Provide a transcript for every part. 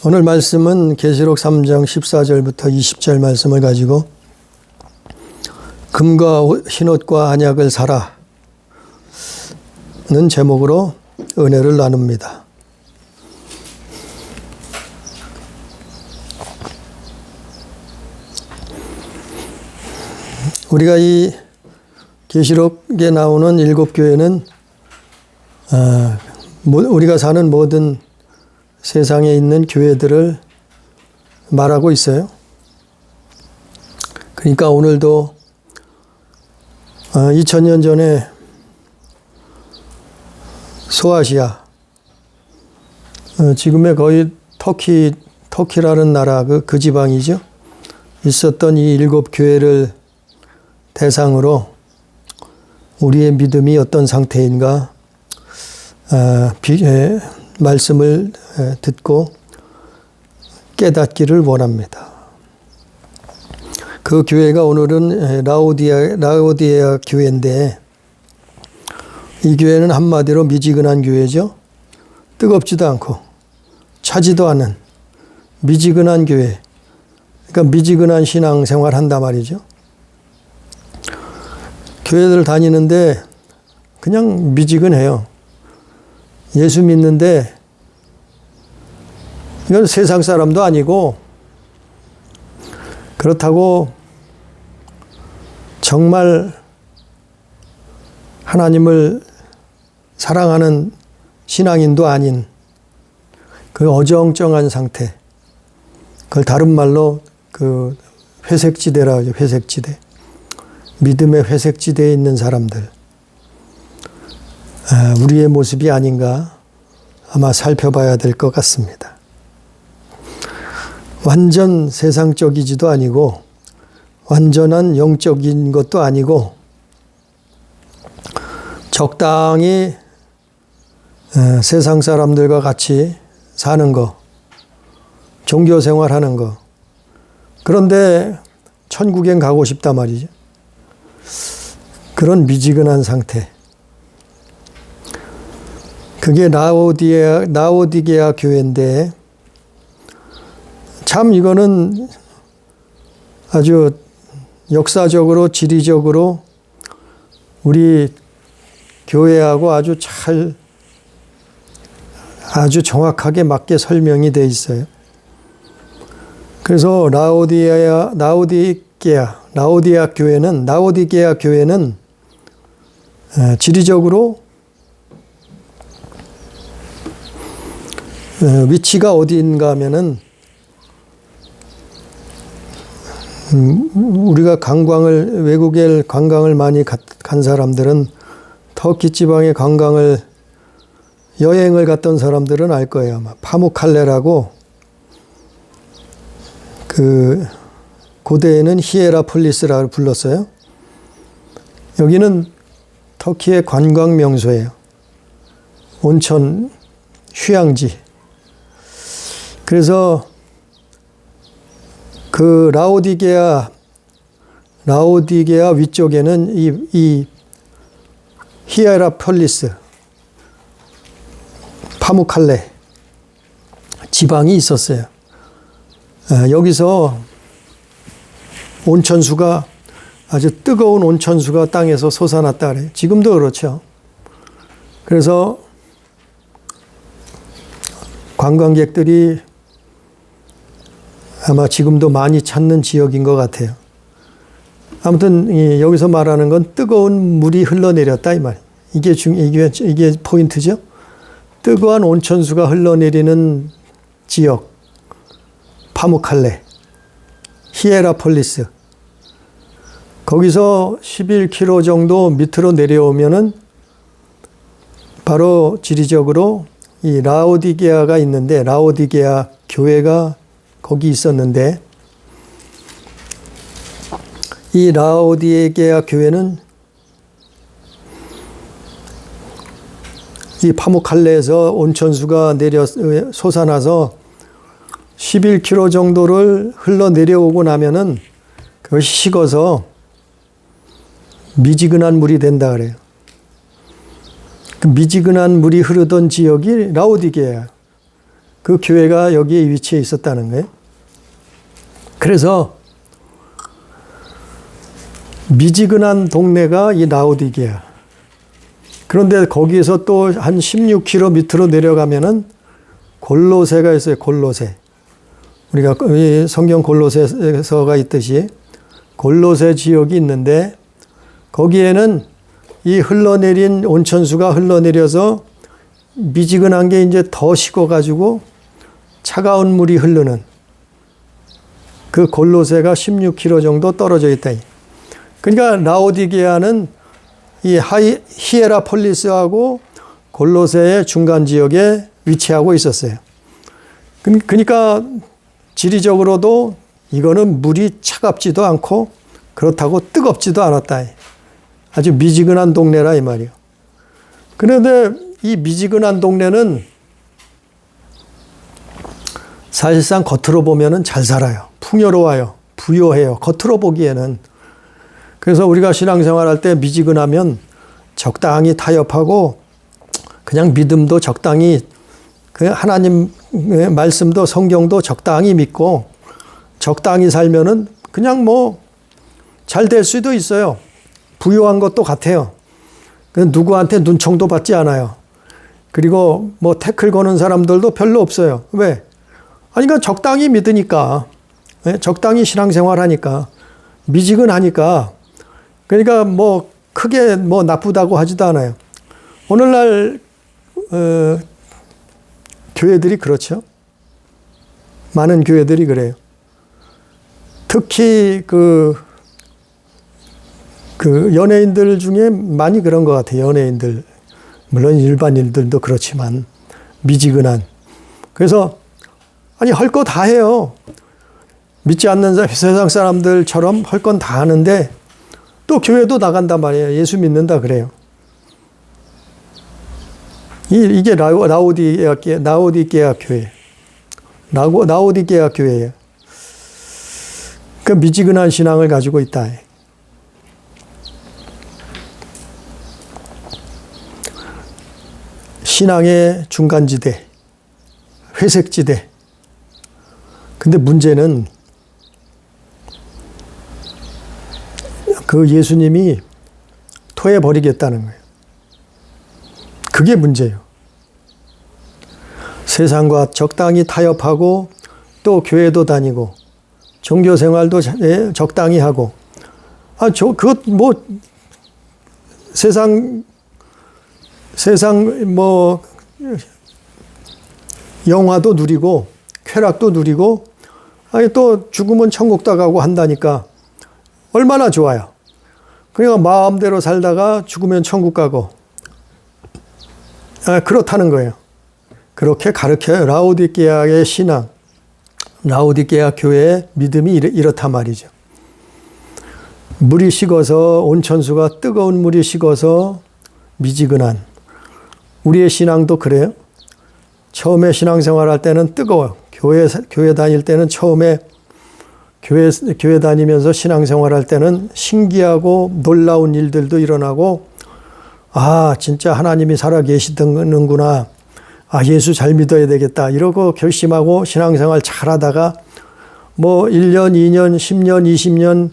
오늘 말씀은 계시록 3장 14절부터 20절 말씀을 가지고 금과 흰옷과 안약을 사라는 제목으로 은혜를 나눕니다. 우리가 이 계시록에 나오는 7교회는 우리가 사는 모든 세상에 있는 교회들을 말하고 있어요. 그러니까 오늘도 2000년 전에 소아시아, 지금의 거의 터키라는 나라 그 지방이죠. 있었던 이 7교회를 대상으로 우리의 믿음이 어떤 상태인가 말씀을 듣고 깨닫기를 원합니다. 그 교회가 오늘은 라오디게아 교회인데, 이 교회는 한마디로 미지근한 교회죠. 뜨겁지도 않고 차지도 않은 미지근한 교회. 그러니까 미지근한 신앙생활 한단 말이죠. 교회들 다니는데 그냥 미지근해요. 예수 믿는데 이건 세상 사람도 아니고, 그렇다고 정말 하나님을 사랑하는 신앙인도 아닌 그 어정쩡한 상태, 그걸 다른 말로 그 회색지대라고 하죠. 회색지대. 믿음의 회색지대에 있는 사람들, 우리의 모습이 아닌가 아마 살펴봐야 될 것 같습니다. 완전 세상적이지도 아니고 완전한 영적인 것도 아니고 적당히 세상 사람들과 같이 사는 거, 종교 생활하는 거. 그런데 천국엔 가고 싶단 말이죠. 그런 미지근한 상태. 그게 라오디게아 교회인데, 참 이거는 아주 역사적으로 지리적으로 우리 교회하고 아주 정확하게 맞게 설명이 되어 있어요. 그래서 라오디게아 교회는 지리적으로 위치가 어디인가 하면은, 우리가 외국에 관광을 많이 간 사람들은, 터키 지방에 여행을 갔던 사람들은 알 거예요. 아마 파무칼레라고, 고대에는 히에라폴리스라고 불렀어요. 여기는 터키의 관광 명소예요. 온천, 휴양지. 그래서 그 라오디게아 위쪽에는 이 히에라폴리스, 파무칼레 지방이 있었어요. 여기서 온천수가, 아주 뜨거운 온천수가 땅에서 솟아났다 그래요. 지금도 그렇죠. 그래서 관광객들이 아마 지금도 많이 찾는 지역인 것 같아요. 아무튼 여기서 말하는 건 뜨거운 물이 흘러내렸다 이 말이에요. 이게 포인트죠. 뜨거운 온천수가 흘러내리는 지역, 파무칼레, 히에라폴리스. 거기서 11km 정도 밑으로 내려오면은 바로 지리적으로 이 라오디게아가 있는데, 라오디게아 교회가 거기 있었는데, 이 라오디게아 교회는 이 파무칼레에서 온천수가 솟아나서 11km 정도를 흘러내려오고 나면은 그것이 식어서 미지근한 물이 된다 그래요. 그 미지근한 물이 흐르던 지역이 라오디게아. 그 교회가 여기에 위치해 있었다는 거예요. 그래서 미지근한 동네가 이 라오디게아. 그런데 거기에서 또 한 16km 밑으로 내려가면은 골로새가 있어요. 골로새. 우리가 성경 골로새서가 있듯이 골로새 지역이 있는데 거기에는 이 흘러내린 온천수가 흘러내려서 미지근한 게 이제 더 식어가지고 차가운 물이 흐르는 그 골로새가 16km 정도 떨어져 있다. 그러니까 라오디게아는 이 히에라폴리스하고 골로새의 중간 지역에 위치하고 있었어요. 그러니까 지리적으로도 이거는 물이 차갑지도 않고 그렇다고 뜨겁지도 않았다. 아주 미지근한 동네라 이 말이에요. 그런데 이 미지근한 동네는 사실상 겉으로 보면은 잘 살아요. 풍요로워요. 부유해요. 겉으로 보기에는. 그래서 우리가 신앙생활할 때 미지근하면 적당히 타협하고 그냥 믿음도 적당히 그냥 하나님 말씀도 성경도 적당히 믿고 적당히 살면은 그냥 뭐 잘 될 수도 있어요. 부유한 것도 같아요. 누구한테 눈총도 받지 않아요. 그리고 뭐 태클 거는 사람들도 별로 없어요. 왜? 아니, 그러니까 적당히 믿으니까. 적당히 신앙생활 하니까. 미지근하니까. 그러니까 뭐 크게 뭐 나쁘다고 하지도 않아요. 오늘날, 교회들이 그렇죠. 많은 교회들이 그래요. 특히 그 연예인들 중에 많이 그런 것 같아요. 연예인들. 물론 일반인들도 그렇지만 미지근한. 그래서 아니 할 거 다 해요. 믿지 않는 세상 사람들처럼 할 건 다 하는데 또 교회도 나간단 말이에요. 예수 믿는다 그래요. 이게 라오디게아 교회. 라오디게아 교회예요. 그 미지근한 신앙을 가지고 있다. 신앙의 중간지대, 회색지대. 근데 문제는 그 예수님이 토해버리겠다는 거예요. 그게 문제예요. 세상과 적당히 타협하고 또 교회도 다니고 종교 생활도 적당히 하고 그것 뭐 세상 뭐 영화도 누리고 쾌락도 누리고 아니 또 죽으면 천국도 가고 한다니까 얼마나 좋아요. 그러니까 마음대로 살다가 죽으면 천국 가고 그렇다는 거예요. 그렇게 가르쳐요. 라오디게아의 신앙, 라오디게아 교회의 믿음이 이렇단 말이죠. 물이 식어서 온천수가 뜨거운 물이 식어서 미지근한 우리의 신앙도 그래요. 처음에 신앙생활 할 때는 뜨거워요. 교회 다닐 때는 처음에 교회 다니면서 신앙생활 할 때는 신기하고 놀라운 일들도 일어나고 아 진짜 하나님이 살아계시는구나. 아 예수 잘 믿어야 되겠다. 이러고 결심하고 신앙생활 잘하다가 뭐 1년, 2년, 10년, 20년,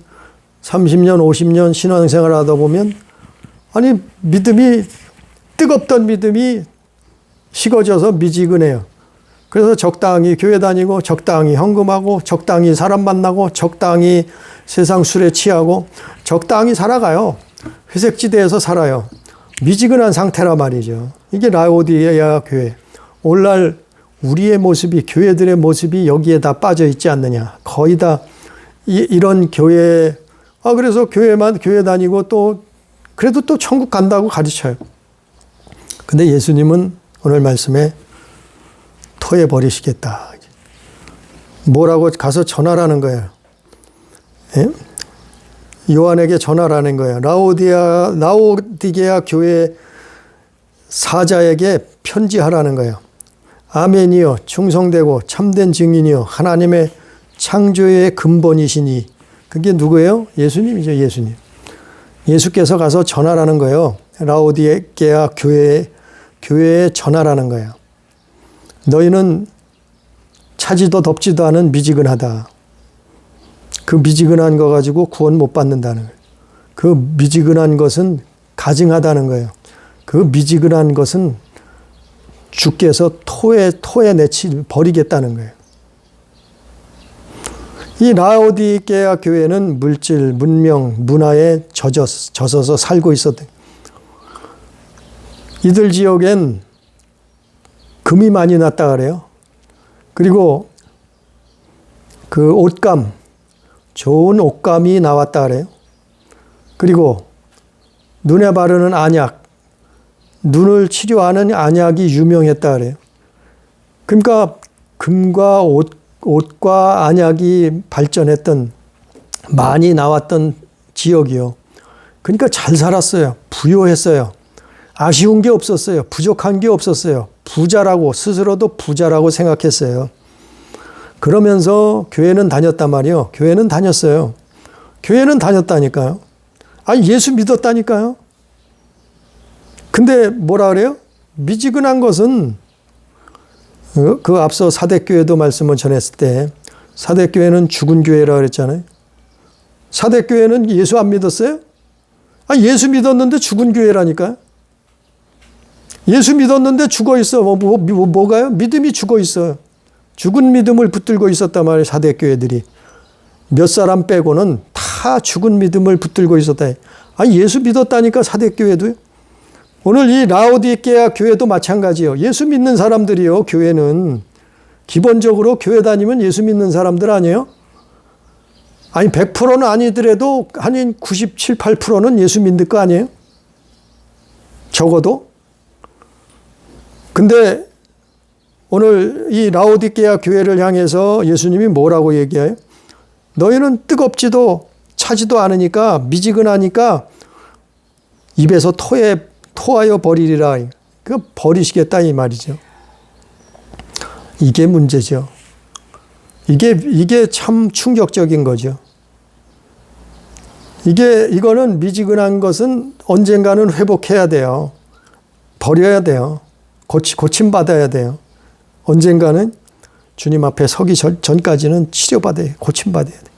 30년, 50년 신앙생활 하다 보면 아니 뜨겁던 믿음이 식어져서 미지근해요. 그래서 적당히 교회 다니고 적당히 헌금하고 적당히 사람 만나고 적당히 세상 술에 취하고 적당히 살아가요. 회색지대에서 살아요. 미지근한 상태라 말이죠. 이게 라오디게아 교회. 오늘날 우리의 모습이 교회들의 모습이 여기에 다 빠져 있지 않느냐. 거의 다 이런 교회 그래서 교회 다니고 또 그래도 또 천국 간다고 가르쳐요. 근데 예수님은 오늘 말씀에 토해버리시겠다. 뭐라고 가서 전하라는 거예요. 예? 요한에게 전하라는 거예요. 라오디게아 교회 사자에게 편지하라는 거예요. 아멘이요 충성되고 참된 증인이요 하나님의 창조의 근본이시니 그게 누구예요? 예수님이죠. 예수님. 예수께서 가서 전하라는 거예요. 라오디게아 교회에 전하라는 거예요. 너희는 차지도 덥지도 않은 미지근하다. 그 미지근한 거 가지고 구원 못 받는다는 거예요. 그 미지근한 것은 가증하다는 거예요. 그 미지근한 것은 주께서 토에 내치 버리겠다는 거예요. 이 라오디게아 교회는 물질, 문명, 문화에 젖어서 살고 있었대. 이들 지역엔 금이 많이 났다 그래요. 그리고 그 옷감, 좋은 옷감이 나왔다 그래요. 그리고 눈에 바르는 안약, 눈을 치료하는 안약이 유명했다 그래요. 그러니까 금과 옷과 안약이 발전했던, 많이 나왔던 지역이요. 그러니까 잘 살았어요. 부유했어요. 아쉬운 게 없었어요. 부족한 게 없었어요. 부자라고, 스스로도 부자라고 생각했어요. 그러면서 교회는 다녔단 말이요. 교회는 다녔어요. 교회는 다녔다니까요. 예수 믿었다니까요. 근데 뭐라 그래요? 미지근한 것은 그 앞서 사대교회도 말씀을 전했을 때 사대교회는 죽은 교회라 그랬잖아요. 사대교회는 예수 안 믿었어요? 예수 믿었는데 죽은 교회라니까요. 예수 믿었는데 죽어 있어. 뭐가요? 믿음이 죽어 있어요. 죽은 믿음을 붙들고 있었단 말이에요. 사대교회들이. 몇 사람 빼고는 다 죽은 믿음을 붙들고 있었다. 예수 믿었다니까 사대교회도요. 오늘 이 라오디게아 교회도 마찬가지예요. 예수 믿는 사람들이요. 교회는 기본적으로 교회 다니면 예수 믿는 사람들 아니에요? 100%는 아니더라도 한 97, 8%는 예수 믿을 거 아니에요? 적어도. 근데 오늘 이 라오디게아 교회를 향해서 예수님이 뭐라고 얘기해요? 너희는 뜨겁지도 차지도 않으니까 미지근하니까 입에서 토하여 버리리라. 그 버리시겠다 이 말이죠. 이게 문제죠. 이게 참 충격적인 거죠. 이거는 미지근한 것은 언젠가는 회복해야 돼요. 버려야 돼요. 고침받아야 돼요. 언젠가는 주님 앞에 서기 전까지는 치료받아야, 고침받아야 돼요.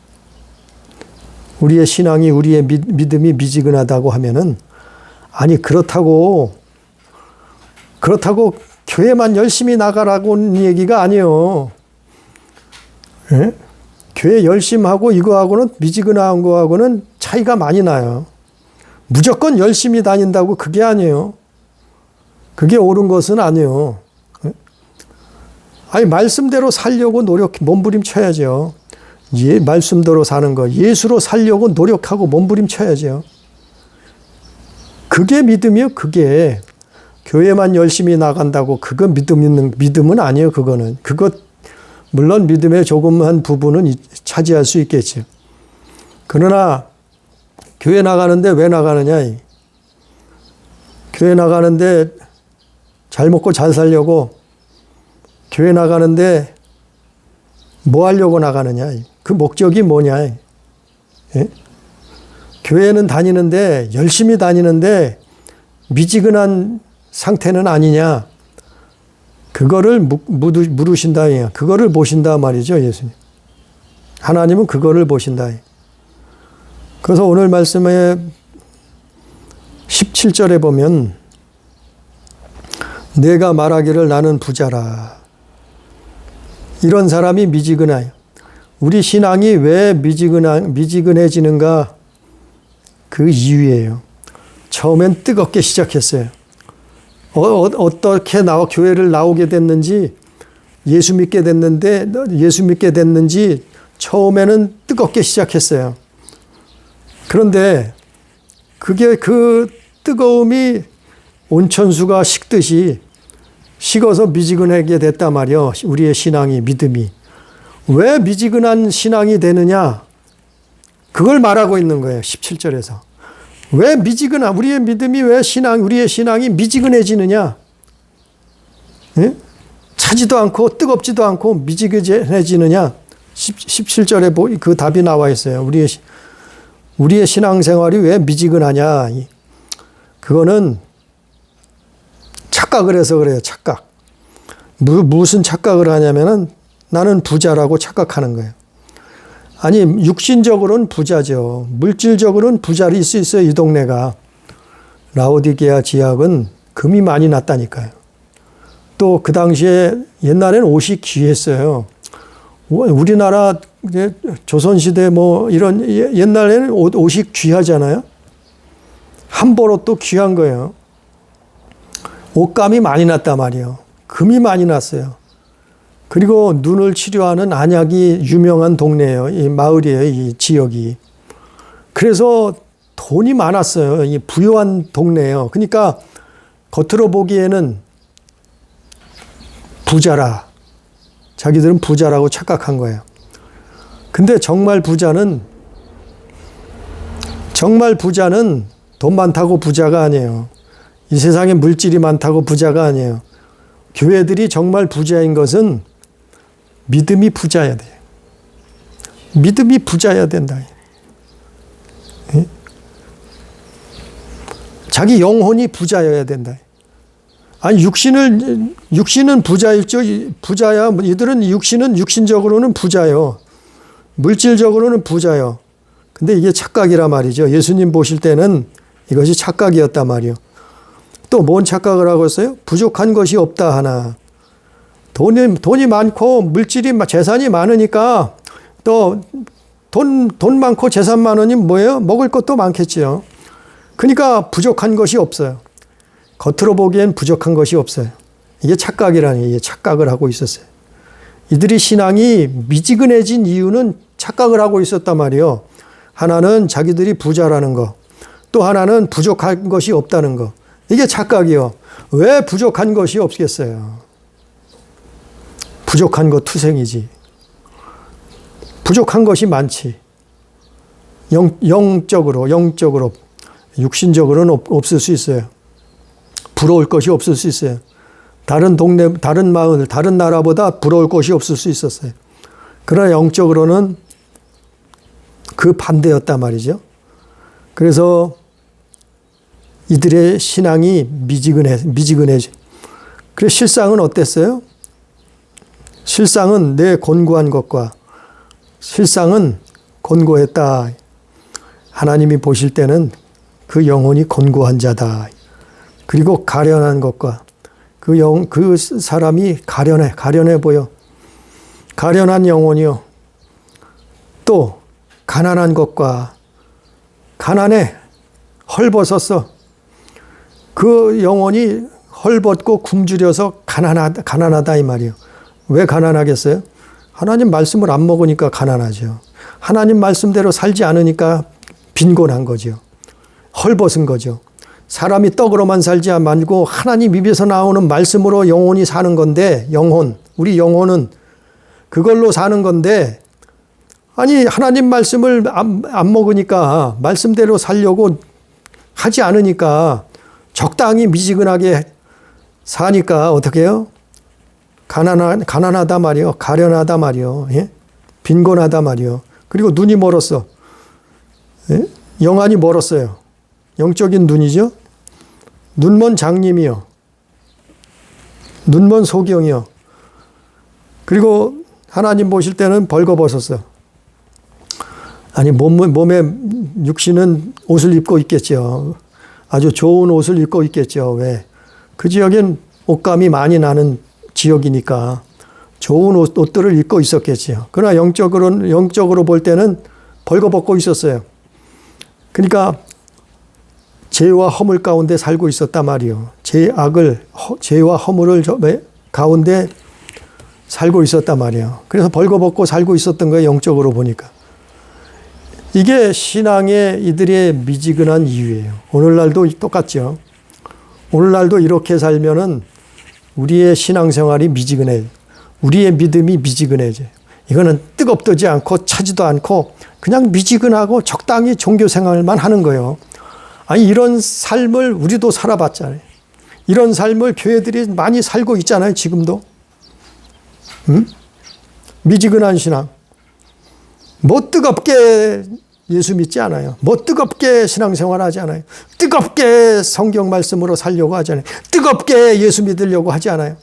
우리의 신앙이, 우리의 믿음이 미지근하다고 하면은, 그렇다고 교회만 열심히 나가라고는 얘기가 아니에요. 예? 교회 열심히 하고 이거하고는 미지근한 거하고는 차이가 많이 나요. 무조건 열심히 다닌다고 그게 아니에요. 그게 옳은 것은 아니에요. 말씀대로 살려고 몸부림쳐야죠. 말씀대로 사는 거, 예수로 살려고 노력하고 몸부림쳐야죠. 그게 믿음이요, 그게. 교회만 열심히 나간다고 그거 믿음은 아니에요, 그거는. 물론 믿음의 조금한 부분은 차지할 수 있겠죠. 그러나 교회 나가는데 왜 나가느냐? 교회 나가는데 잘 먹고 잘 살려고, 교회 나가는데 뭐 하려고 나가느냐? 그 목적이 뭐냐? 예? 교회는 다니는데, 열심히 다니는데 미지근한 상태는 아니냐? 그거를 물으신다. 그거를 보신다 말이죠, 예수님. 하나님은 그거를 보신다. 그래서 오늘 말씀에 17절에 보면 내가 말하기를 나는 부자라. 이런 사람이 미지근해요. 우리 신앙이 왜 미지근해지는가? 그 이유예요. 처음엔 뜨겁게 시작했어요. 어떻게 교회를 나오게 됐는지, 예수 믿게 됐는지 처음에는 뜨겁게 시작했어요. 그런데 그 뜨거움이 온천수가 식듯이 식어서 미지근하게 됐단 말이요. 우리의 신앙이, 믿음이. 왜 미지근한 신앙이 되느냐? 그걸 말하고 있는 거예요. 17절에서. 왜 우리의 믿음이 우리의 신앙이 미지근해지느냐? 예? 차지도 않고 뜨겁지도 않고 미지근해지느냐? 17절에 그 답이 나와 있어요. 우리의 신앙생활이 왜 미지근하냐? 그거는 착각을 해서 그래요. 착각. 무슨 착각을 하냐면은 나는 부자라고 착각하는 거예요. 아니, 육신적으로는 부자죠. 물질적으로는 부자일 수 있어요, 이 동네가. 라오디게아 지역은 금이 많이 났다니까요. 또 그 당시에 옛날에는 옷이 귀했어요. 우리나라 조선시대 뭐 이런 옛날에는 옷이 귀하잖아요. 한벌옷도 귀한 거예요. 옷감이 많이 났단 말이에요. 금이 많이 났어요. 그리고 눈을 치료하는 안약이 유명한 동네예요. 이 마을이에요. 이 지역이. 그래서 돈이 많았어요. 이 부유한 동네예요. 그러니까 겉으로 보기에는 부자라. 자기들은 부자라고 착각한 거예요. 근데 정말 부자는 돈 많다고 부자가 아니에요. 이 세상에 물질이 많다고 부자가 아니에요. 교회들이 정말 부자인 것은 믿음이 부자여야 돼요. 믿음이 부자여야 된다. 자기 영혼이 부자여야 된다. 아니, 육신은 부자일죠. 부자야. 이들은 육신은 육신적으로는 부자요. 물질적으로는 부자요. 근데 이게 착각이라 말이죠. 예수님 보실 때는 이것이 착각이었단 말이요. 또 뭔 착각을 하고 있어요? 부족한 것이 없다 하나. 돈이 많고 물질이 재산이 많으니까 또 돈 많고 재산 많으니 뭐예요? 먹을 것도 많겠지요. 그러니까 부족한 것이 없어요. 겉으로 보기엔 부족한 것이 없어요. 이게 착각이라니, 이게 착각을 하고 있었어요. 이들이 신앙이 미지근해진 이유는 착각을 하고 있었단 말이에요. 하나는 자기들이 부자라는 거, 또 하나는 부족한 것이 없다는 거. 이게 착각이요. 왜 부족한 것이 없겠어요? 부족한 것 투생이지. 부족한 것이 많지. 영적으로, 육신적으로는 없을 수 있어요. 부러울 것이 없을 수 있어요. 다른 동네, 다른 마을, 다른 나라보다 부러울 것이 없을 수 있었어요. 그러나 영적으로는 그 반대였단 말이죠. 그래서 이들의 신앙이 미지근해져. 그래서 실상은 어땠어요? 실상은 내 곤고한 것과 실상은 곤고했다. 하나님이 보실 때는 그 영혼이 곤고한 자다. 그리고 가련한 것과 그 사람이 가련해 보여. 가련한 영혼이요. 또 가난한 것과 가난해 헐벗었어. 그 영혼이 헐벗고 굶주려서 가난하다 이 말이에요. 왜 가난하겠어요? 하나님 말씀을 안 먹으니까 가난하죠. 하나님 말씀대로 살지 않으니까 빈곤한 거죠. 헐벗은 거죠. 사람이 떡으로만 살지 말고 하나님 입에서 나오는 말씀으로 영혼이 사는 건데, 우리 영혼은 그걸로 사는 건데, 아니 하나님 말씀을 안 먹으니까 말씀대로 살려고 하지 않으니까 적당히 미지근하게 사니까 어떻게 해요? 가난하다 말이요. 가련하다 말이요. 예? 빈곤하다 말이요. 그리고 눈이 멀었어. 예? 영안이 멀었어요. 영적인 눈이죠. 눈먼 장님이요. 눈먼 소경이요. 그리고 하나님 보실 때는 벌거벗었어. 아니 몸에 육신은 옷을 입고 있겠죠. 아주 좋은 옷을 입고 있겠죠. 왜? 그 지역엔 옷감이 많이 나는 지역이니까 좋은 옷들을 입고 있었겠죠. 그러나 영적으로 볼 때는 벌거벗고 있었어요. 그러니까 죄와 허물 가운데 살고 있었단 말이요. 죄와 허물을 가운데 살고 있었단 말이에요. 그래서 벌거벗고 살고 있었던 거예요. 영적으로 보니까. 이게 신앙의 이들의 미지근한 이유예요. 오늘날도 똑같죠. 오늘날도 이렇게 살면은 우리의 신앙생활이 미지근해요. 우리의 믿음이 미지근해져요. 이거는 뜨겁지 않고 차지도 않고 그냥 미지근하고 적당히 종교생활만 하는 거예요. 아니 이런 삶을 우리도 살아봤잖아요. 이런 삶을 교회들이 많이 살고 있잖아요. 지금도. 미지근한 신앙. 뭐 뜨겁게 예수 믿지 않아요. 뭐 뜨겁게 신앙생활 하지 않아요. 뜨겁게 성경 말씀으로 살려고 하지 않아요. 뜨겁게 예수 믿으려고 하지 않아요.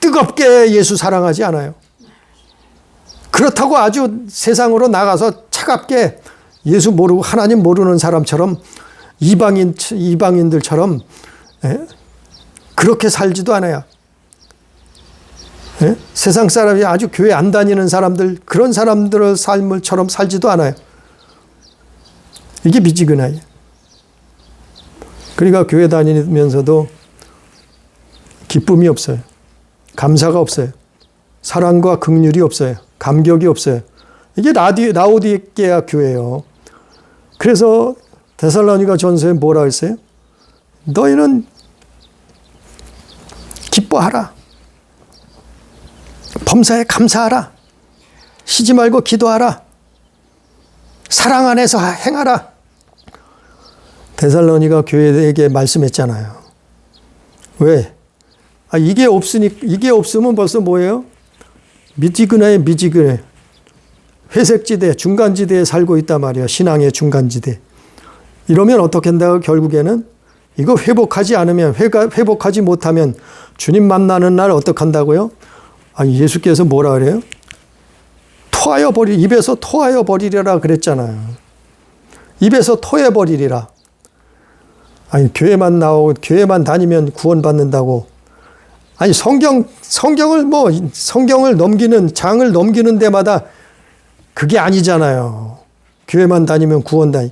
뜨겁게 예수 사랑하지 않아요. 그렇다고 아주 세상으로 나가서 차갑게 예수 모르고 하나님 모르는 사람처럼 이방인들처럼 그렇게 살지도 않아요. 세상 사람이 아주 교회 안 다니는 사람들, 그런 사람들의 삶을처럼 살지도 않아요. 이게 미지근해요. 그러니까 교회 다니면서도 기쁨이 없어요. 감사가 없어요. 사랑과 긍휼이 없어요. 감격이 없어요. 이게 라오디게아 교회예요. 그래서 데살로니가 전서에 뭐라 했어요? 너희는 기뻐하라. 범사에 감사하라. 쉬지 말고 기도하라. 사랑 안에서 행하라. 데살로니가 교회에게 말씀했잖아요. 왜? 이게 없으면 벌써 뭐예요? 미지근해. 회색지대, 중간지대에 살고 있단 말이에요. 신앙의 중간지대. 이러면 어떻게 한다고 결국에는 이거 회복하지 않으면, 회복하지 못하면 주님 만나는 날 어떻게 한다고요? 예수께서 뭐라 그래요? 입에서 토하여 버리리라 그랬잖아요. 입에서 토해 버리리라. 교회만 다니면 구원받는다고. 성경을 넘기는, 장을 넘기는 데마다 그게 아니잖아요. 교회만 다니면 구원다니.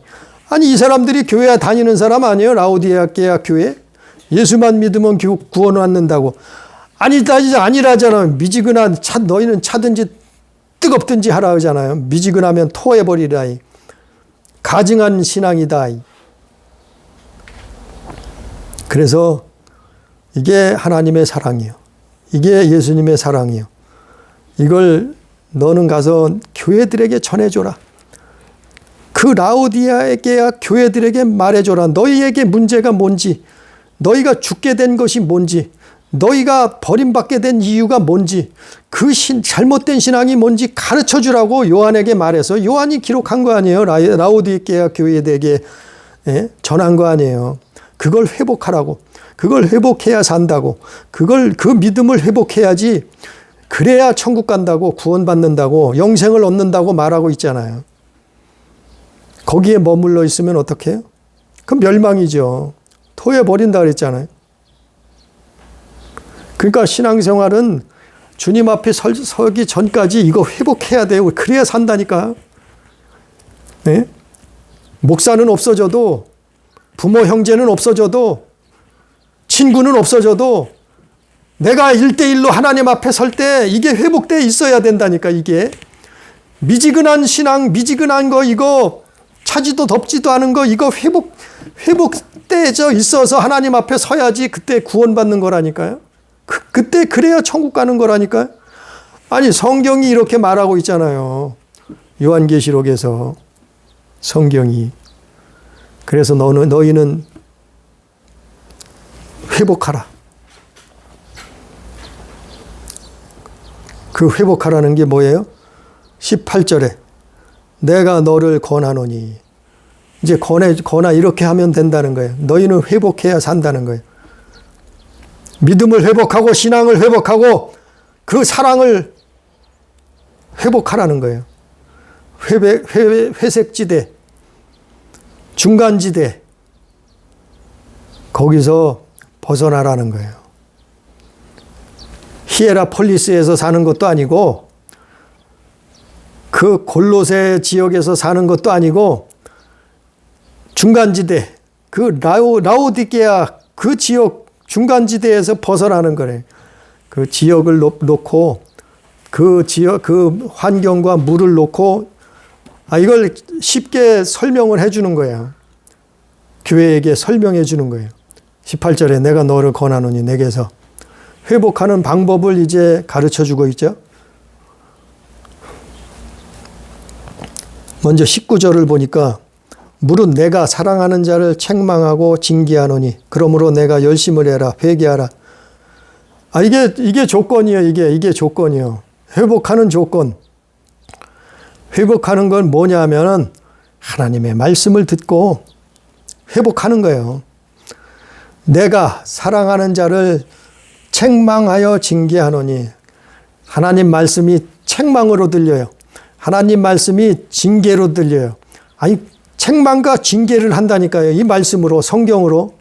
이 사람들이 교회 다니는 사람 아니에요? 라오디게아 교회? 예수만 믿으면 구원 받는다고. 아니라잖아요. 미지근한 너희는 차든지 뜨겁든지 하라 하잖아요. 미지근하면 토해버리라. 가증한 신앙이다. 그래서 이게 하나님의 사랑이에요. 이게 예수님의 사랑이에요. 이걸 너는 가서 교회들에게 전해줘라. 그 라오디게아 교회들에게 말해줘라. 너희에게 문제가 뭔지, 너희가 죽게 된 것이 뭔지, 너희가 버림받게 된 이유가 뭔지, 그 잘못된 신앙이 뭔지 가르쳐주라고 요한에게 말해서 요한이 기록한 거 아니에요. 라오디게아 교회에게 전한 거 아니에요. 그걸 회복하라고. 그걸 회복해야 산다고. 그 믿음을 회복해야지. 그래야 천국 간다고, 구원받는다고, 영생을 얻는다고 말하고 있잖아요. 거기에 머물러 있으면 어떻게 해요? 그럼 멸망이죠. 토해버린다 그랬잖아요. 그러니까 신앙생활은 주님 앞에 서기 전까지 이거 회복해야 돼요. 그래야 산다니까. 네? 목사는 없어져도, 부모 형제는 없어져도, 친구는 없어져도 내가 1대1로 하나님 앞에 설 때 이게 회복되어 있어야 된다니까. 이게 미지근한 신앙, 미지근한 거, 이거 차지도 덥지도 않은 거, 이거 회복되어 있어서 하나님 앞에 서야지 그때 구원받는 거라니까요. 그때 그래야 천국 가는 거라니까요. 성경이 이렇게 말하고 있잖아요. 요한계시록에서 성경이. 그래서 너희는 회복하라. 그 회복하라는 게 뭐예요? 18절에 내가 너를 권하노니. 이제 권하 이렇게 하면 된다는 거예요. 너희는 회복해야 산다는 거예요. 믿음을 회복하고 신앙을 회복하고 그 사랑을 회복하라는 거예요. 회색지대, 중간지대, 거기서 벗어나라는 거예요. 히에라폴리스에서 사는 것도 아니고, 그 골로새 지역에서 사는 것도 아니고, 중간지대, 그 라오디게아 그 지역 중간지대에서 벗어나는 거래요. 그 지역을 놓고, 그 환경과 물을 놓고, 이걸 쉽게 설명을 해주는 거예요. 교회에게 설명해 주는 거예요. 18절에 내가 너를 권하노니. 내게서 회복하는 방법을 이제 가르쳐 주고 있죠. 먼저 19절을 보니까 물은 내가 사랑하는 자를 책망하고 징계하노니 그러므로 내가 열심을 해라. 회개하라. 이게 조건이에요. 이게 조건이에요. 회복하는 조건. 회복하는 건 뭐냐 하면은 하나님의 말씀을 듣고 회복하는 거예요. 내가 사랑하는 자를 책망하여 징계하노니. 하나님 말씀이 책망으로 들려요. 하나님 말씀이 징계로 들려요. 아니, 책망과 징계를 한다니까요. 이 말씀으로, 성경으로,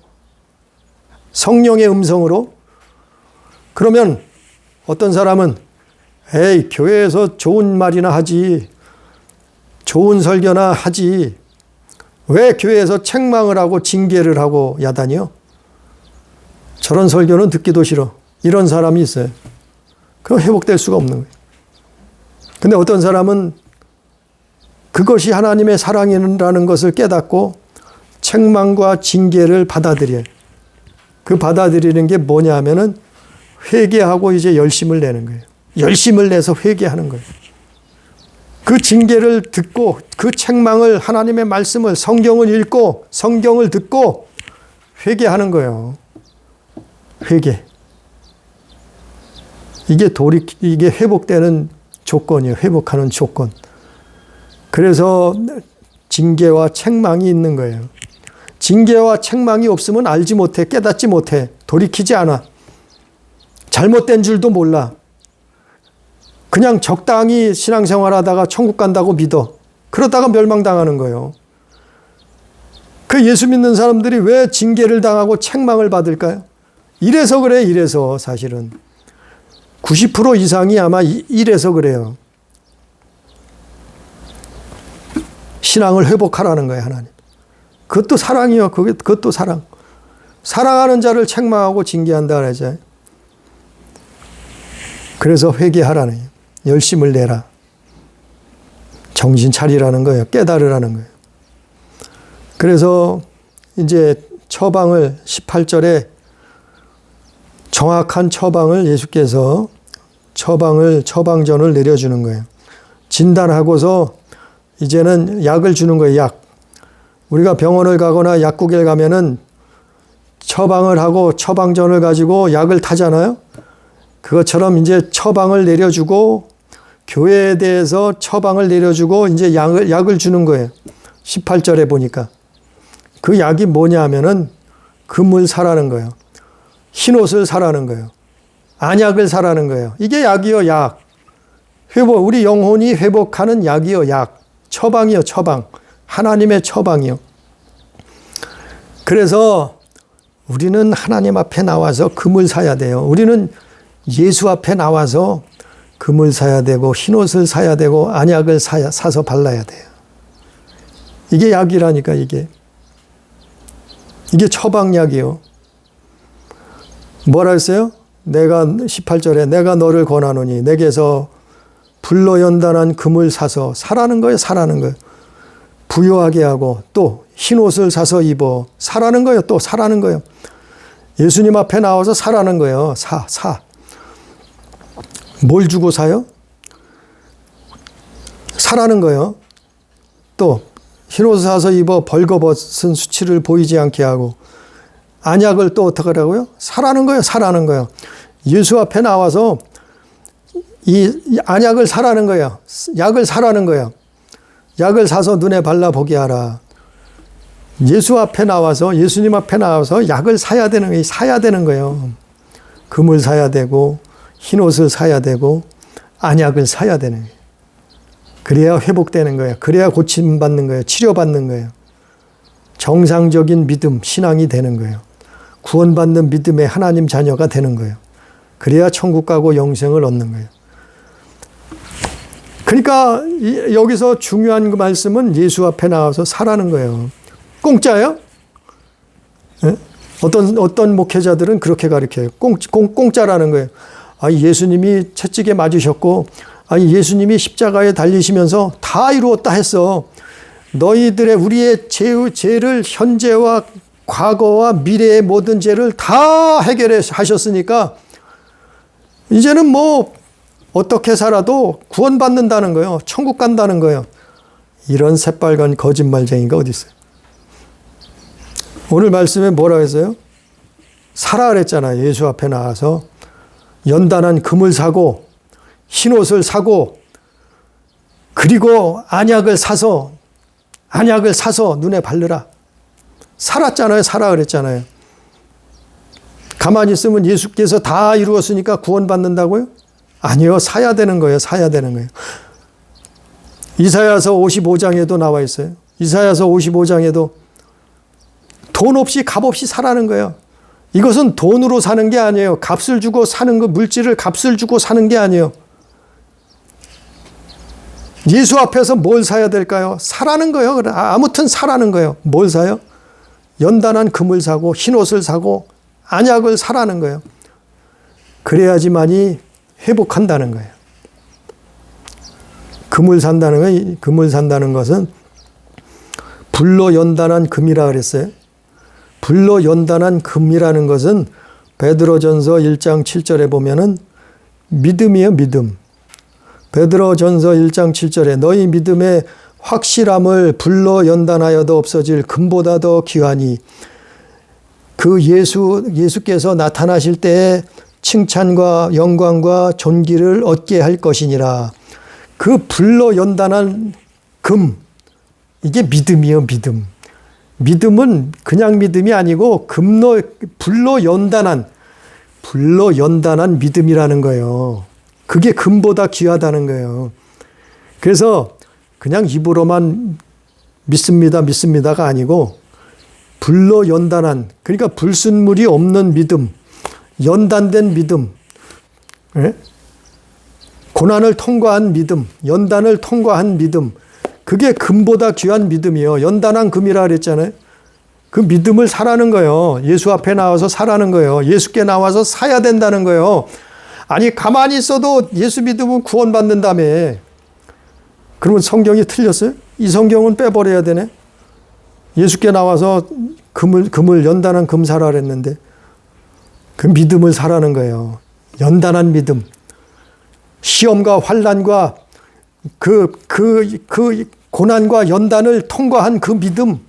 성령의 음성으로. 그러면 어떤 사람은 에이, 교회에서 좋은 말이나 하지, 좋은 설교나 하지, 왜 교회에서 책망을 하고 징계를 하고 야단이요? 저런 설교는 듣기도 싫어. 이런 사람이 있어요. 그럼 회복될 수가 없는 거예요. 근데 어떤 사람은 그것이 하나님의 사랑이라는 것을 깨닫고 책망과 징계를 받아들여요. 그 받아들이는 게 뭐냐 하면은 회개하고 이제 열심을 내는 거예요. 열심을 내서 회개하는 거예요. 그 징계를 듣고 그 책망을, 하나님의 말씀을, 성경을 읽고 성경을 듣고 회개하는 거예요. 회개. 이게 회복되는 조건이에요. 회복하는 조건. 그래서 징계와 책망이 있는 거예요. 징계와 책망이 없으면 알지 못해, 깨닫지 못해, 돌이키지 않아. 잘못된 줄도 몰라. 그냥 적당히 신앙생활 하다가 천국 간다고 믿어. 그러다가 멸망당하는 거예요. 그 예수 믿는 사람들이 왜 징계를 당하고 책망을 받을까요? 이래서 그래, 이래서 사실은. 90% 이상이 아마 이래서 그래요. 신앙을 회복하라는 거예요, 하나님. 그것도 사랑이요. 그것도 사랑. 사랑하는 자를 책망하고 징계한다 그러죠. 그래서 회개하라는 거예요. 열심을 내라. 정신 차리라는 거예요. 깨달으라는 거예요. 그래서 이제 처방을 18절에 정확한 처방을 예수께서 처방전을 내려주는 거예요. 진단하고서 이제는 약을 주는 거예요. 약. 우리가 병원을 가거나 약국에 가면은 처방을 하고 처방전을 가지고 약을 타잖아요. 그것처럼 이제 처방을 내려주고 교회에 대해서 처방을 내려주고 이제 약을 주는 거예요. 18절에 보니까. 그 약이 뭐냐 하면은 금을 사라는 거예요. 흰옷을 사라는 거예요. 안약을 사라는 거예요. 이게 약이요, 약. 회복, 우리 영혼이 회복하는 약이요, 약. 처방이요, 처방. 하나님의 처방이요. 그래서 우리는 하나님 앞에 나와서 금을 사야 돼요. 우리는 예수 앞에 나와서 금을 사야 되고 흰옷을 사야 되고 안약을 사서 발라야 돼요. 이게 약이라니까, 이게. 이게 처방약이요. 뭐라 했어요? 18절에 내가 너를 권하노니 내게서 불로 연단한 금을 사서 사라는 거예요. 사라는 거예요. 부요하게 하고 또 흰옷을 사서 입어. 사라는 거예요. 또 사라는 거예요. 예수님 앞에 나와서 사라는 거예요. 사. 뭘 주고 사요? 사라는 거예요. 또 흰옷을 사서 입어 벌거벗은 수치를 보이지 않게 하고 안약을 또 어떻게 하라고요? 사라는 거예요. 사라는 거예요. 예수 앞에 나와서 이 안약을 사라는 거예요. 약을 사라는 거예요. 약을 사서 눈에 발라보게 하라. 예수 앞에 나와서, 예수님 앞에 나와서 약을 사야 되는 거예요. 사야 되는 거예요. 금을 사야 되고 흰옷을 사야 되고 안약을 사야 되는 거예요. 그래야 회복되는 거예요. 그래야 고침받는 거예요. 치료받는 거예요. 정상적인 믿음, 신앙이 되는 거예요. 구원받는 믿음의 하나님 자녀가 되는 거예요. 그래야 천국 가고 영생을 얻는 거예요. 그러니까 여기서 중요한 그 말씀은 예수 앞에 나와서 사라는 거예요. 공짜예요? 네? 어떤 목회자들은 그렇게 가르쳐요. 공짜라는 거예요. 예수님이 채찍에 맞으셨고, 예수님이 십자가에 달리시면서 다 이루었다 했어. 너희들의 우리의 죄를 현재와 과거와 미래의 모든 죄를 다 해결해 하셨으니까 이제는 뭐 어떻게 살아도 구원받는다는 거예요. 천국 간다는 거예요. 이런 새빨간 거짓말쟁이가 어디 있어요? 오늘 말씀에 뭐라고 했어요? 사라 그랬잖아요. 예수 앞에 나와서 연단한 금을 사고 흰옷을 사고 그리고 안약을 사서 눈에 바르라. 살았잖아요. 사라 그랬잖아요. 가만히 있으면 예수께서 다 이루었으니까 구원받는다고요? 아니요. 사야 되는 거예요. 사야 되는 거예요. 이사야서 55장에도 나와 있어요. 이사야서 55장에도 돈 없이 값 없이 사라는 거예요. 이것은 돈으로 사는 게 아니에요. 값을 주고 사는 거, 물질을 값을 주고 사는 게 아니에요. 예수 앞에서 뭘 사야 될까요? 사라는 거예요. 아무튼 사라는 거예요. 뭘 사요? 연단한 금을 사고 흰옷을 사고 안약을 사라는 거예요. 그래야지만이 회복한다는 거예요. 금을 산다는 것은 불로 연단한 금이라 그랬어요. 불로 연단한 금이라는 것은 베드로전서 1장 7절에 보면은 믿음이에요, 믿음. 베드로전서 1장 7절에 너희 믿음의 확실함을 불로 연단하여도 없어질 금보다 더 귀하니 그 예수께서 나타나실 때에 칭찬과 영광과 존귀를 얻게 할 것이니라. 그 불로 연단한 금, 이게 믿음이에요, 믿음. 믿음은 그냥 믿음이 아니고 불로 연단한 믿음이라는 거예요. 그게 금보다 귀하다는 거예요. 그래서 그냥 입으로만 믿습니다가 아니고 불로 연단한, 그러니까 불순물이 없는 믿음, 연단된 믿음, 고난을 통과한 믿음, 연단을 통과한 믿음, 그게 금보다 귀한 믿음이에요. 연단한 금이라 그랬잖아요. 그 믿음을 사라는 거예요. 예수 앞에 나와서 사라는 거예요. 예수께 나와서 사야 된다는 거예요. 아니 가만히 있어도 예수 믿으면 구원받는다며. 그러면 성경이 틀렸어요? 이 성경은 빼버려야 되네. 예수께 나와서 금을 연단한 금 사라 그랬는데 그 믿음을 사라는 거예요. 연단한 믿음. 시험과 환난과 그 고난과 연단을 통과한 그 믿음,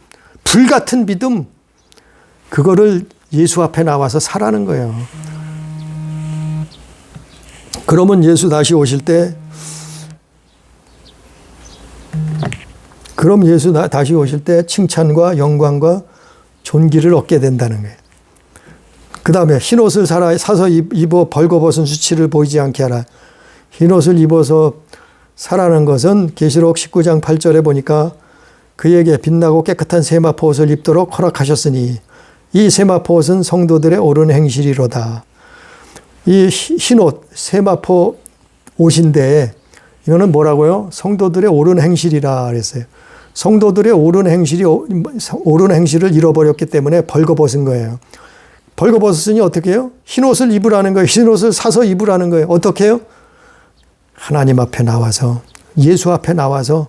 불같은 믿음, 그거를 예수 앞에 나와서 사라는 거예요. 그러면 예수 다시 오실 때, 칭찬과 영광과 존귀를 얻게 된다는 거예요. 그 다음에 흰옷을 사서 입어 벌거벗은 수치를 보이지 않게 하라. 흰옷을 입어서 사라는 것은 계시록 19장 8절에 보니까 그에게 빛나고 깨끗한 세마포 옷을 입도록 허락하셨으니 이 세마포 옷은 성도들의 옳은 행실이로다. 이 흰옷 세마포 옷인데 이거는 뭐라고요? 성도들의 옳은 행실이라 그랬어요. 성도들의 옳은 행실을 잃어버렸기 때문에 벌거벗은 거예요. 벌거벗었으니 어떻게 해요? 흰옷을 입으라는 거예요. 흰옷을 사서 입으라는 거예요. 어떻게 해요? 하나님 앞에 나와서, 예수 앞에 나와서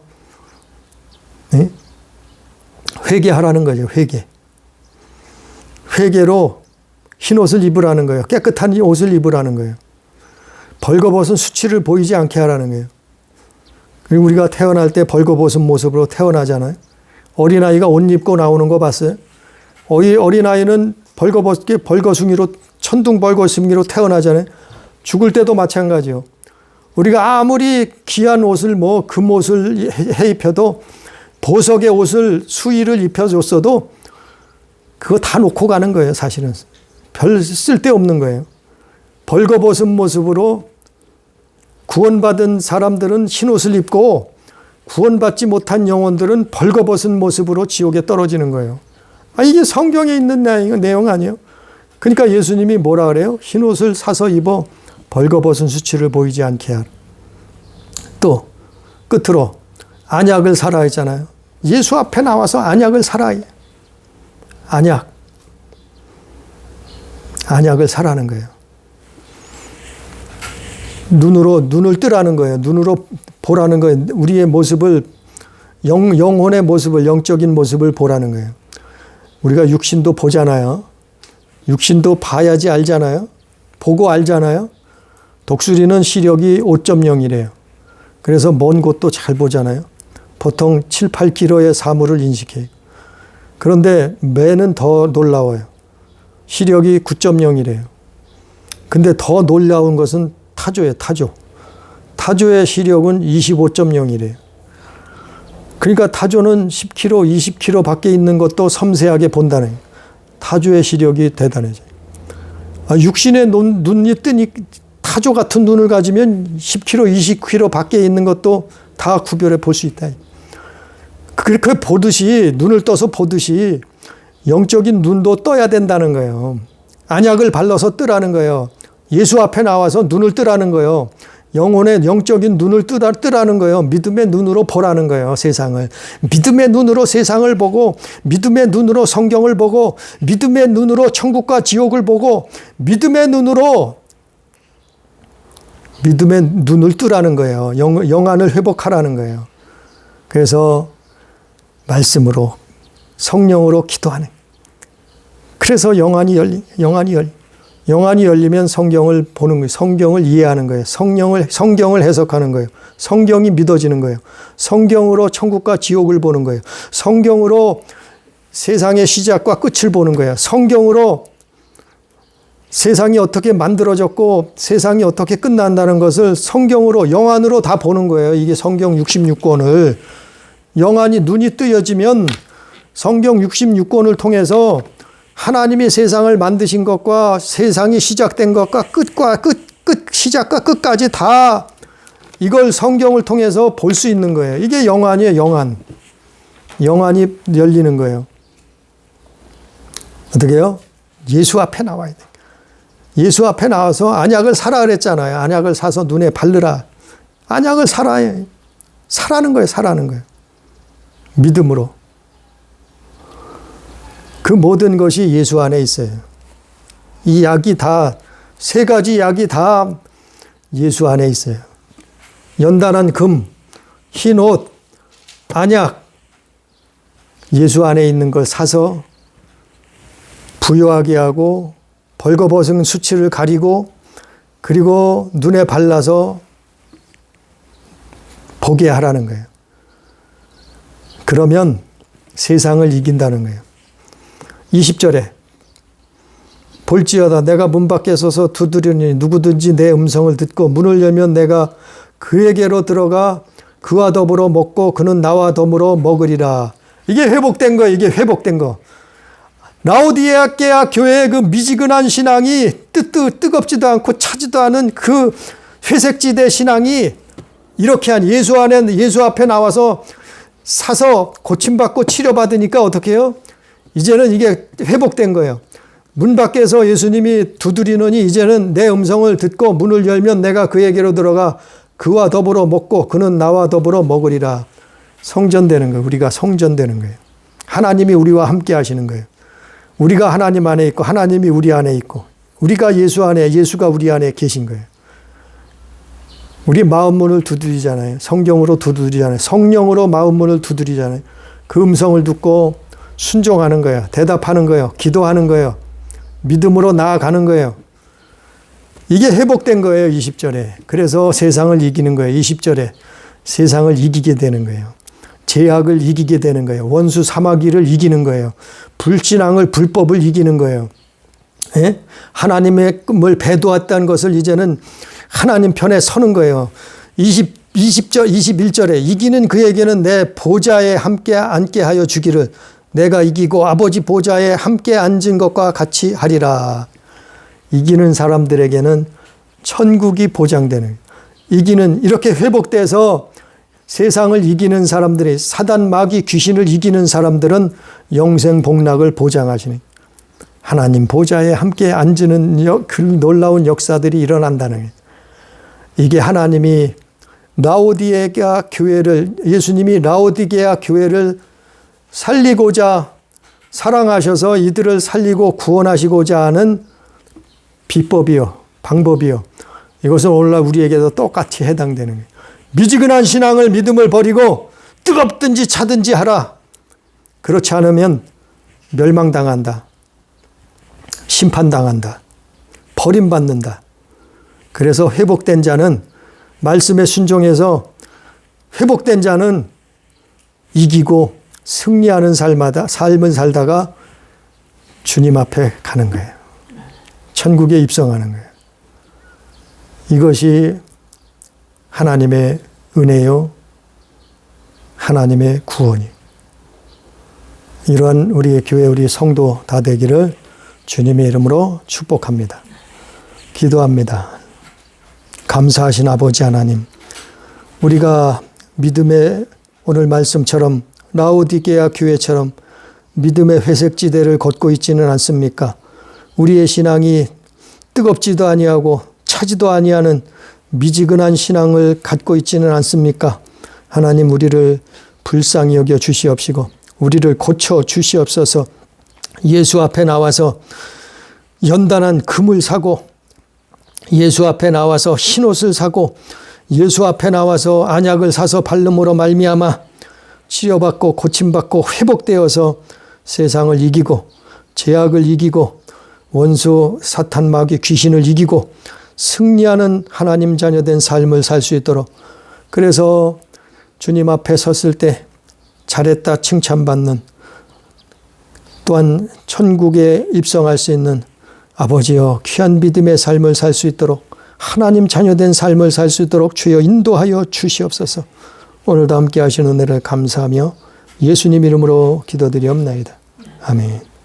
회개하라는 거죠. 회개로 흰옷을 입으라는 거예요. 깨끗한 이 옷을 입으라는 거예요. 벌거벗은 수치를 보이지 않게 하라는 거예요. 그리고 우리가 태어날 때 벌거벗은 모습으로 태어나잖아요. 어린아이가 옷 입고 나오는 거 봤어요? 어린아이는 벌거숭이로, 천둥벌거숭이로 태어나잖아요. 죽을 때도 마찬가지요. 우리가 아무리 귀한 옷을 금옷을 해 입혀도 보석의 옷을 수의를 입혀줬어도 그거 다 놓고 가는 거예요. 사실은 별 쓸데없는 거예요. 벌거벗은 모습으로 구원받은 사람들은 흰옷을 입고 구원받지 못한 영혼들은 벌거벗은 모습으로 지옥에 떨어지는 거예요. 이게 성경에 있는 내용 아니에요? 그러니까 예수님이 뭐라 그래요? 흰옷을 사서 입어 벌거벗은 수치를 보이지 않게 하라. 또 끝으로 안약을 사라 했잖아요. 예수 앞에 나와서 안약을 사라. 안약을 사라는 거예요. 눈을 뜨라는 거예요. 눈으로 보라는 거예요. 우리의 모습을, 영혼의 모습을, 영적인 모습을 보라는 거예요. 우리가 육신도 보잖아요. 육신도 봐야지 알잖아요. 보고 알잖아요. 독수리는 시력이 5.0이래요. 그래서 먼 곳도 잘 보잖아요. 보통 7, 8km의 사물을 인식해요. 그런데 매는 더 놀라워요. 시력이 9.0이래요. 근데 더 놀라운 것은 타조예요. 타조의 시력은 25.0이래요. 그러니까 타조는 10km, 20km 밖에 있는 것도 섬세하게 본다는 거예요. 타조의 시력이 대단해져요. 육신의 눈이 뜨니 타조 같은 눈을 가지면 10km, 20km 밖에 있는 것도 다 구별해 볼 수 있다. 그렇게 보듯이, 눈을 떠서 보듯이 영적인 눈도 떠야 된다는 거예요. 안약을 발라서 뜨라는 거예요. 예수 앞에 나와서 눈을 뜨라는 거예요. 영혼의 영적인 눈을 뜨라는 거예요. 믿음의 눈으로 보라는 거예요. 세상을. 믿음의 눈으로 세상을 보고, 믿음의 눈으로 성경을 보고, 믿음의 눈으로 천국과 지옥을 보고, 믿음의 눈으로 믿음의 눈을 뜨라는 거예요. 영안을 회복하라는 거예요. 그래서 말씀으로, 성령으로 기도하는. 그래서 영안이 열리면 성경을 보는 거예요. 성경을 이해하는 거예요. 성경을 해석하는 거예요. 성경이 믿어지는 거예요. 성경으로 천국과 지옥을 보는 거예요. 성경으로 세상의 시작과 끝을 보는 거예요. 성경으로 세상이 어떻게 만들어졌고 세상이 어떻게 끝난다는 것을 성경으로, 영안으로 다 보는 거예요. 이게 성경 66권을. 영안이, 눈이 뜨여지면 성경 66권을 통해서 하나님이 세상을 만드신 것과 세상이 시작된 것과 시작과 끝까지 다 이걸 성경을 통해서 볼 수 있는 거예요. 이게 영안이에요, 영안. 영안이 열리는 거예요. 어떻게 해요? 예수 앞에 나와야 돼. 예수 앞에 나와서 안약을 사라 그랬잖아요. 안약을 사서 눈에 바르라. 안약을 사라는 거예요, 사라는 거예요. 믿음으로. 그 모든 것이 예수 안에 있어요. 이 약이 다, 세 가지 약이 다 예수 안에 있어요. 연단한 금, 흰 옷, 안약, 예수 안에 있는 걸 사서 부요하게 하고 벌거벗은 수치를 가리고 그리고 눈에 발라서 보게 하라는 거예요. 그러면 세상을 이긴다는 거예요. 20절에 볼지어다 내가 문 밖에 서서 두드리니 누구든지 내 음성을 듣고 문을 열면 내가 그에게로 들어가 그와 더불어 먹고 그는 나와 더불어 먹으리라. 이게 회복된 거예요. 이게 회복된 거. 라오디게아 교회의 그 미지근한 신앙이 뜨겁지도 않고 차지도 않은 그 회색지대 신앙이 이렇게 한 예수 앞에 나와서 사서 고침받고 치료받으니까 어떻게 해요? 이제는 이게 회복된 거예요. 문 밖에서 예수님이 두드리느니 이제는 내 음성을 듣고 문을 열면 내가 그에게로 들어가 그와 더불어 먹고 그는 나와 더불어 먹으리라. 성전되는 거예요. 우리가 성전되는 거예요. 하나님이 우리와 함께 하시는 거예요. 우리가 하나님 안에 있고 하나님이 우리 안에 있고 우리가 예수 안에, 예수가 우리 안에 계신 거예요. 우리 마음문을 두드리잖아요. 성경으로 두드리잖아요. 성령으로 마음문을 두드리잖아요. 그 음성을 듣고 순종하는 거예요. 대답하는 거예요. 기도하는 거예요. 믿음으로 나아가는 거예요. 이게 회복된 거예요. 20절에. 그래서 세상을 이기는 거예요. 20절에. 세상을 이기게 되는 거예요. 죄악을 이기게 되는 거예요. 원수 사마귀를 이기는 거예요. 불신앙을, 불법을 이기는 거예요. 예? 하나님의 꿈을 배도했다는 것을 이제는 하나님 편에 서는 거예요. 20절, 21절에 이기는 그에게는 내 보좌에 함께 앉게 하여 주기를 내가 이기고 아버지 보좌에 함께 앉은 것과 같이 하리라. 이기는 사람들에게는 천국이 보장되는, 이기는, 이렇게 회복돼서 세상을 이기는 사람들이, 사단 마귀 귀신을 이기는 사람들은 영생 복락을 보장하시는 하나님 보좌에 함께 앉는 그 놀라운 역사들이 일어난다는 거예요. 이게 하나님이 라오디게아 교회를, 예수님이 라오디게아 교회를 살리고자 사랑하셔서 이들을 살리고 구원하시고자 하는 비법이요, 방법이요. 이것은 오늘날 우리에게도 똑같이 해당되는 거예요. 미지근한 신앙을, 믿음을 버리고 뜨겁든지 차든지 하라. 그렇지 않으면 멸망당한다. 심판당한다. 버림받는다. 그래서 회복된 자는, 말씀에 순종해서 회복된 자는 이기고 승리하는 삶을 살다가 주님 앞에 가는 거예요. 천국에 입성하는 거예요. 이것이 하나님의 은혜요, 하나님의 구원이. 이러한 우리 교회, 우리 성도 다 되기를 주님의 이름으로 축복합니다. 기도합니다. 감사하신 아버지 하나님, 우리가 믿음의 오늘 말씀처럼 라오디게아 교회처럼 믿음의 회색지대를 걷고 있지는 않습니까? 우리의 신앙이 뜨겁지도 아니하고 차지도 아니하는 미지근한 신앙을 갖고 있지는 않습니까? 하나님, 우리를 불쌍히 여겨 주시옵시고 우리를 고쳐 주시옵소서. 예수 앞에 나와서 연단한 금을 사고, 예수 앞에 나와서 흰옷을 사고, 예수 앞에 나와서 안약을 사서 바름으로 말미암아 치료받고 고침받고 회복되어서 세상을 이기고 죄악을 이기고 원수 사탄 마귀 귀신을 이기고 승리하는 하나님 자녀된 삶을 살 수 있도록, 그래서 주님 앞에 섰을 때 잘했다 칭찬받는, 또한 천국에 입성할 수 있는 아버지여 귀한 믿음의 삶을 살 수 있도록, 하나님 자녀된 삶을 살 수 있도록 주여 인도하여 주시옵소서. 오늘도 함께 하시는 은혜를 감사하며 예수님 이름으로 기도드리옵나이다. 아멘.